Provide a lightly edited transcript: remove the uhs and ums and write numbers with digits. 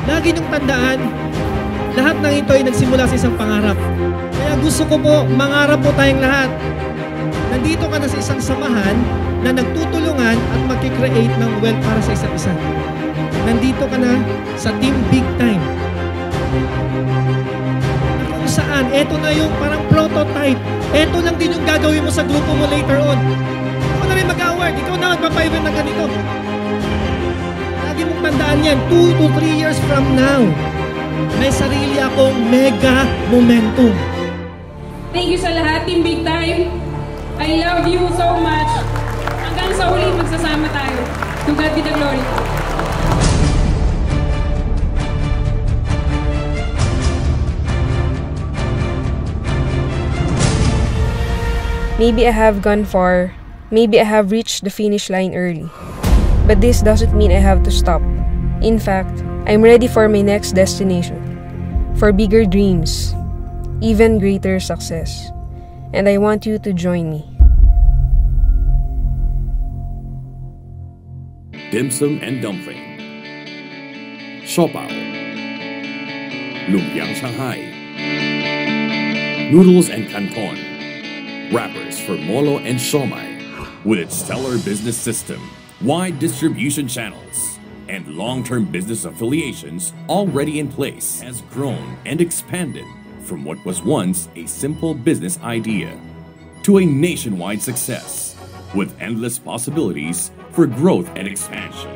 Lagi niyong tandaan, lahat ng ito ay nagsimula sa isang pangarap. Kaya gusto ko po, mangarap po tayong lahat. Nandito ka na sa isang samahan na nagtutulungan at magkikreate ng wealth para sa isa't isa. Nandito ka na sa Team Big Time. Kung saan, eto na yung parang prototype. Eto lang din yung gagawin mo sa grupo mo later on. Ikaw na rin mag-award. Ikaw na magpapaiwan ng ganito. Lagi mong tandaan yan, 2 to 3 years from now, may sarili akong mega momentum. Thank you sa lahat, Team Big Time. I love you so much. Hanggang sa uli, magsasama tayo. To God be the glory. Maybe I have gone far. Maybe I have reached the finish line early. But this doesn't mean I have to stop. In fact, I'm ready for my next destination. For bigger dreams. Even greater success. And I want you to join me. Dim sum and dumpling. Siopao. Lumpiang Shanghai. Noodles and canton. Wrappers for molo and siomai. With its stellar business system, wide distribution channels, and long-term business affiliations already in place, has grown and expanded from what was once a simple business idea to a nationwide success with endless possibilities for growth and expansion.